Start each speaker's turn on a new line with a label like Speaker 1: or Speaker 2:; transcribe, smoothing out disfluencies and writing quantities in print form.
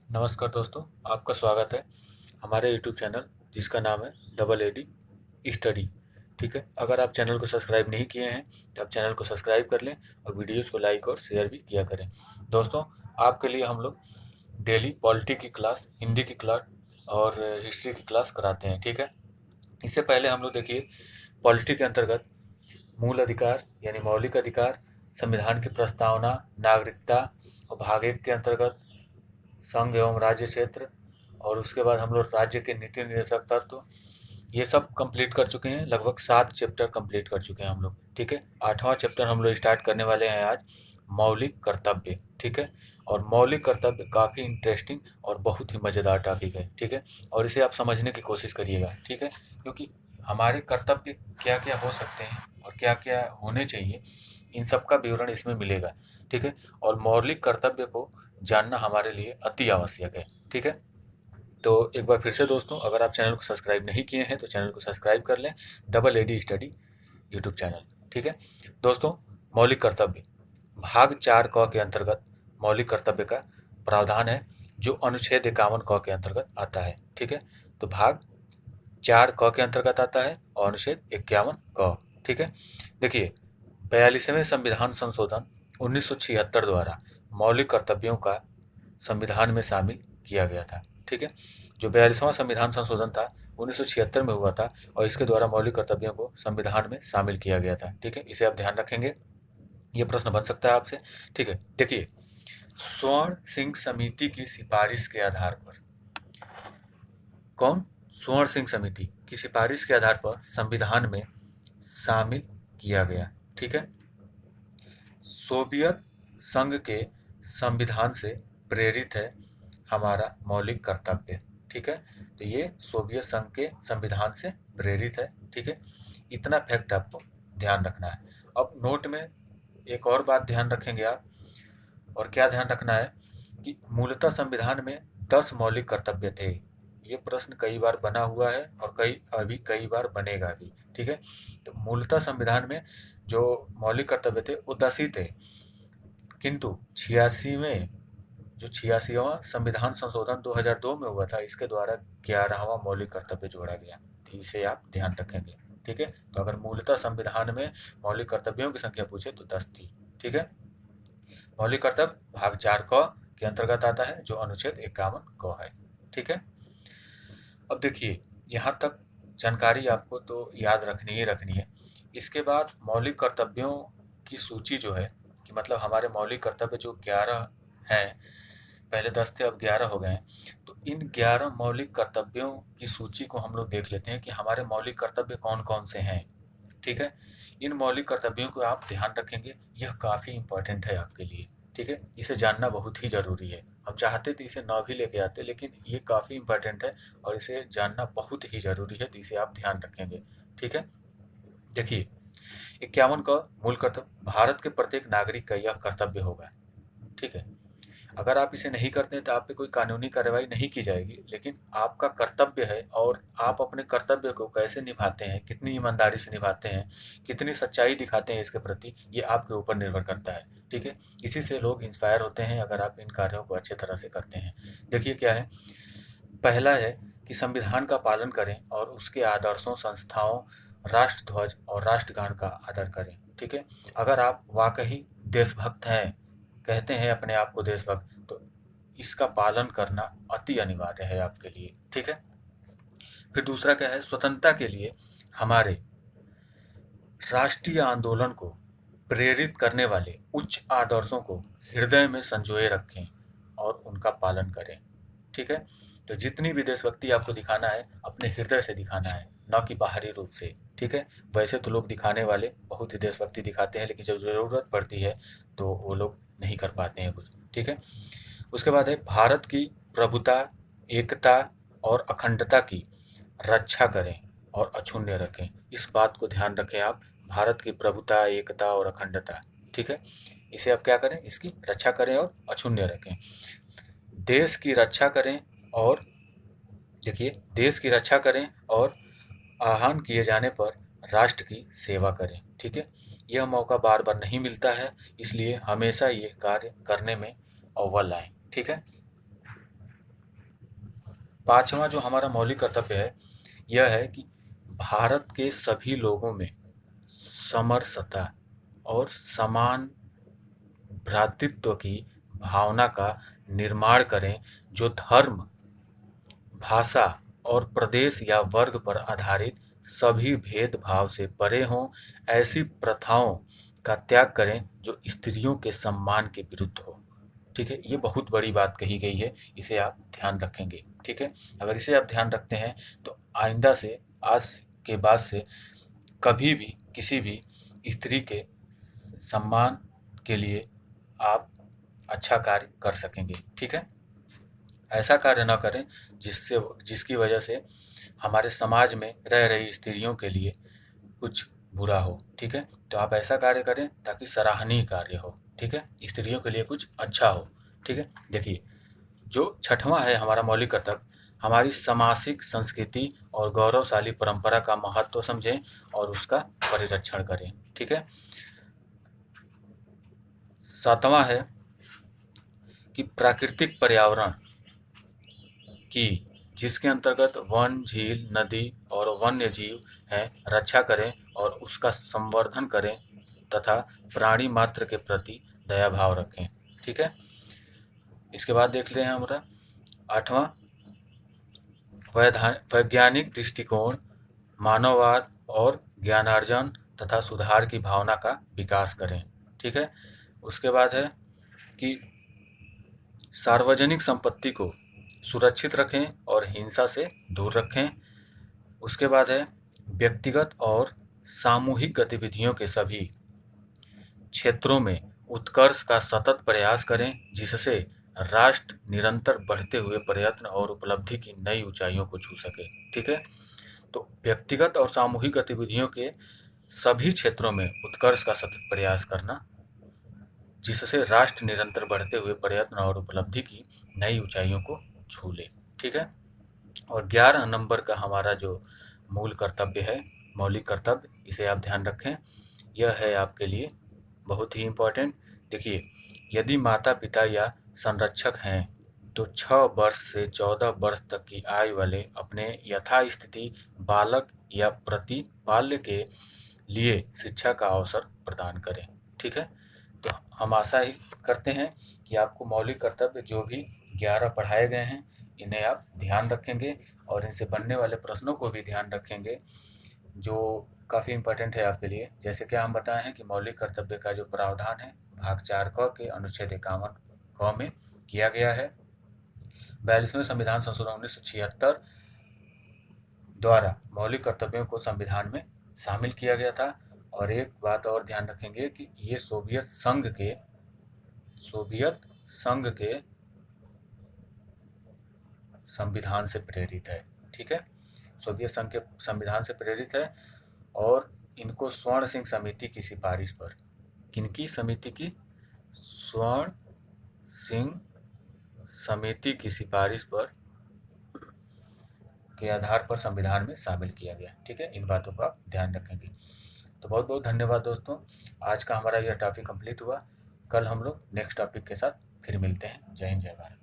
Speaker 1: नमस्कार दोस्तों, आपका स्वागत है हमारे यूट्यूब चैनल जिसका नाम है डबल एडी स्टडी। ठीक है, अगर आप चैनल को सब्सक्राइब नहीं किए हैं तो आप चैनल को सब्सक्राइब कर लें और वीडियोस को लाइक और शेयर भी किया करें। दोस्तों, आपके लिए हम लोग डेली पॉलिटी की क्लास, हिंदी की क्लास और हिस्ट्री की क्लास कराते हैं। ठीक है, इससे पहले हम लोग देखिए, पॉलिटी के अंतर्गत मूल अधिकार यानी मौलिक अधिकार, संविधान की प्रस्तावना, नागरिकता और भाग एक के अंतर्गत संघ एवं राज्य क्षेत्र, और उसके बाद हम लोग राज्य के नीति निर्देशक तत्व, ये सब कंप्लीट कर चुके हैं। लगभग 7 चैप्टर कंप्लीट कर चुके हैं हम लोग। ठीक है, 8वां चैप्टर हम लोग स्टार्ट करने वाले हैं आज, मौलिक कर्तव्य। ठीक है, और मौलिक कर्तव्य काफ़ी इंटरेस्टिंग और बहुत ही मज़ेदार टॉपिक है। ठीक है, और इसे आप समझने की कोशिश करिएगा। ठीक है, क्योंकि हमारे कर्तव्य क्या क्या हो सकते हैं और क्या क्या होने चाहिए, इन सब का विवरण इसमें मिलेगा। ठीक है, और मौलिक कर्तव्य को जानना हमारे लिए अति आवश्यक है। ठीक है, तो एक बार फिर से दोस्तों, अगर आप चैनल को सब्सक्राइब नहीं किए हैं तो चैनल को सब्सक्राइब कर लें, double AD study YouTube channel. ठीक है दोस्तों, मौलिक कर्तव्य भाग 4 क के अंतर्गत मौलिक कर्तव्य का प्रावधान है, जो अनुच्छेद 51 क के अंतर्गत आता है। ठीक है, तो भाग 4 क के अंतर्गत आता है और अनुच्छेद 51 क। ठीक है, देखिए, 42वें संविधान संशोधन 1976 द्वारा मौलिक कर्तव्यों का संविधान में शामिल किया गया था। ठीक है, जो 42वां संविधान संशोधन था 1976 में हुआ था और इसके द्वारा मौलिक कर्तव्यों को संविधान में शामिल किया गया था। ठीक है, इसे आप ध्यान रखेंगे, ये प्रश्न बन सकता है आपसे। ठीक है, देखिए, स्वर्ण सिंह समिति की सिफारिश के आधार पर, कौन? स्वर्ण सिंह समिति की सिफारिश के आधार पर संविधान में शामिल किया गया। ठीक है, सोवियत संघ के संविधान से प्रेरित है हमारा मौलिक कर्तव्य। ठीक है, तो ये सोवियत संघ के संविधान से प्रेरित है। ठीक है, इतना फैक्ट आपको ध्यान रखना है। अब नोट में एक और बात ध्यान रखेंगे आप, और क्या ध्यान रखना है कि मूलतः संविधान में 10 मौलिक कर्तव्य थे। ये प्रश्न कई बार बना हुआ है और अभी कई बार बनेगा भी। ठीक है, तो मूलतः संविधान में जो मौलिक कर्तव्य थे वो 10 ही थे, किंतु 86वें जो 86वां संविधान संशोधन 2002 में हुआ था, इसके द्वारा 11वां मौलिक कर्तव्य जोड़ा गया। तो इसे आप ध्यान रखेंगे। ठीक है, तो अगर मूलतः संविधान में मौलिक कर्तव्यों की संख्या पूछे तो 10 थी। ठीक है, मौलिक कर्तव्य भाग 4 क के अंतर्गत आता है, जो अनुच्छेद 51 क है। ठीक है, अब देखिए, यहाँ तक जानकारी आपको तो याद रखनी ही रखनी है। इसके बाद मौलिक कर्तव्यों की सूची जो है, कि मतलब हमारे मौलिक कर्तव्य जो 11 हैं, पहले 10 थे अब 11 हो गए हैं, तो इन 11 मौलिक कर्तव्यों की सूची को हम लोग देख लेते हैं कि हमारे मौलिक कर्तव्य कौन कौन से हैं। ठीक है, इन मौलिक कर्तव्यों को आप ध्यान रखेंगे, यह काफ़ी इंपॉर्टेंट है आपके लिए। ठीक है, इसे जानना बहुत ही ज़रूरी है। हम चाहते तो इसे न भी लेके आते, लेकिन ये काफ़ी इंपॉर्टेंट है और इसे जानना बहुत ही ज़रूरी है, तो इसे आप ध्यान रखेंगे। ठीक है, देखिए, 51 का मूल कर्तव्य, भारत के प्रत्येक नागरिक का यह कर्तव्य होगा। ठीक है, अगर आप इसे नहीं करते हैं तो आप पे कोई कानूनी कार्रवाई नहीं की जाएगी, लेकिन आपका कर्तव्य है, और आप अपने कर्तव्य को कैसे निभाते हैं, कितनी ईमानदारी से निभाते हैं, कितनी सच्चाई दिखाते हैं इसके प्रति, ये आपके ऊपर निर्भर करता है। ठीक है, इसी से लोग इंस्पायर होते हैं अगर आप इन कार्यों को अच्छे तरह से करते हैं। देखिए क्या है, पहला है कि संविधान का पालन करें और उसके आदर्शों, संस्थाओं, राष्ट्रध्वज और राष्ट्रगान का आदर करें। ठीक है, अगर आप वाकई देशभक्त हैं, कहते हैं अपने आप को देशभक्त, तो इसका पालन करना अति अनिवार्य है आपके लिए। ठीक है, फिर दूसरा क्या है, स्वतंत्रता के लिए हमारे राष्ट्रीय आंदोलन को प्रेरित करने वाले उच्च आदर्शों को हृदय में संजोए रखें और उनका पालन करें। ठीक है, तो जितनी भी देशभक्ति आपको दिखाना है, अपने हृदय से दिखाना है, न कि बाहरी रूप से। ठीक है, वैसे तो लोग दिखाने वाले बहुत ही देशभक्ति दिखाते हैं, लेकिन जब ज़रूरत पड़ती है तो वो लोग नहीं कर पाते हैं कुछ। ठीक है, उसके बाद है भारत की प्रभुता, एकता और अखंडता की रक्षा करें और अक्षुण्य रखें। इस बात को ध्यान रखें आप, भारत की प्रभुता, एकता और अखंडता। ठीक है, इसे आप क्या करें, इसकी रक्षा करें और अक्षुण्य रखें। देश की रक्षा करें, और देखिए, देश की रक्षा करें और आह्वान किए जाने पर राष्ट्र की सेवा करें। ठीक है, यह मौका बार बार नहीं मिलता है, इसलिए हमेशा ये कार्य करने में अव्वल आएं। ठीक है, पांचवा जो हमारा मौलिक कर्तव्य है यह है कि भारत के सभी लोगों में समरसता और समान भ्रातृत्व की भावना का निर्माण करें, जो धर्म, भाषा और प्रदेश या वर्ग पर आधारित सभी भेदभाव से परे हों। ऐसी प्रथाओं का त्याग करें जो स्त्रियों के सम्मान के विरुद्ध हो। ठीक है, ये बहुत बड़ी बात कही गई है, इसे आप ध्यान रखेंगे। ठीक है, अगर इसे आप ध्यान रखते हैं तो आइंदा से, आज के बाद से कभी भी किसी भी स्त्री के सम्मान के लिए आप अच्छा कार्य कर सकेंगे। ठीक है, ऐसा कार्य न करें जिसकी वजह से हमारे समाज में रह रही स्त्रियों के लिए कुछ बुरा हो। ठीक है, तो आप ऐसा कार्य करें ताकि सराहनीय कार्य हो। ठीक है, स्त्रियों के लिए कुछ अच्छा हो। ठीक है, देखिए, जो छठवां है हमारा मौलिक कर्तव्य, हमारी सामाजिक संस्कृति और गौरवशाली परंपरा का महत्व समझें और उसका परिरक्षण करें। ठीक है, सातवां है कि प्राकृतिक पर्यावरण की, जिसके अंतर्गत वन, झील, नदी और वन्य जीव हैं, रक्षा करें और उसका संवर्धन करें तथा प्राणी मात्र के प्रति दया भाव रखें। ठीक है, इसके बाद देख लें हमारा आठवां, वैज्ञानिक दृष्टिकोण, मानववाद और ज्ञानार्जन तथा सुधार की भावना का विकास करें। ठीक है, उसके बाद है कि सार्वजनिक संपत्ति को सुरक्षित रखें और हिंसा से दूर रखें। उसके बाद है व्यक्तिगत और सामूहिक गतिविधियों के सभी क्षेत्रों में उत्कर्ष का सतत प्रयास करें, जिससे राष्ट्र निरंतर बढ़ते हुए प्रयत्न और उपलब्धि की नई ऊंचाइयों को छू सके। ठीक है, तो व्यक्तिगत और सामूहिक गतिविधियों के सभी क्षेत्रों में उत्कर्ष का सतत प्रयास करना, जिससे राष्ट्र निरंतर बढ़ते हुए प्रयत्न और उपलब्धि की नई ऊंचाइयों को छू ले। ठीक है, और 11 नंबर का हमारा जो मूल कर्तव्य है, मौलिक कर्तव्य, इसे आप ध्यान रखें। यह है आपके लिए बहुत ही इम्पोर्टेंट। देखिए, यदि माता पिता या संरक्षक हैं तो 6 वर्ष से 14 वर्ष तक की आयु वाले अपने यथास्थिति बालक या प्रति बाल्य के लिए शिक्षा का अवसर प्रदान करें। ठीक है, तो हम आशा ही करते हैं कि आपको मौलिक कर्तव्य जो भी 11 पढ़ाए गए हैं इन्हें आप ध्यान रखेंगे और इनसे बनने वाले प्रश्नों को भी ध्यान रखेंगे, जो काफ़ी इम्पोर्टेंट है आपके लिए। जैसे कि हम बताए हैं कि मौलिक कर्तव्य का जो प्रावधान है भाग 4 क के अनुच्छेद 51 क में किया गया है। 42वें संविधान संशोधन 1976 द्वारा मौलिक कर्तव्यों को संविधान में शामिल किया गया था। और एक बात और ध्यान रखेंगे कि ये सोवियत संघ के संविधान से प्रेरित है। ठीक है, सोवियत संघ के संविधान से प्रेरित है और इनको स्वर्ण सिंह समिति की सिफारिश पर, किनकी समिति की? स्वर्ण सिंह समिति की सिफारिश पर के आधार पर संविधान में शामिल किया गया। ठीक है, इन बातों का आप ध्यान रखेंगे। तो बहुत बहुत धन्यवाद दोस्तों, आज का हमारा यह टॉपिक कंप्लीट हुआ। कल हम लोग नेक्स्ट टॉपिक के साथ फिर मिलते हैं। जय हिंद, जय भारत।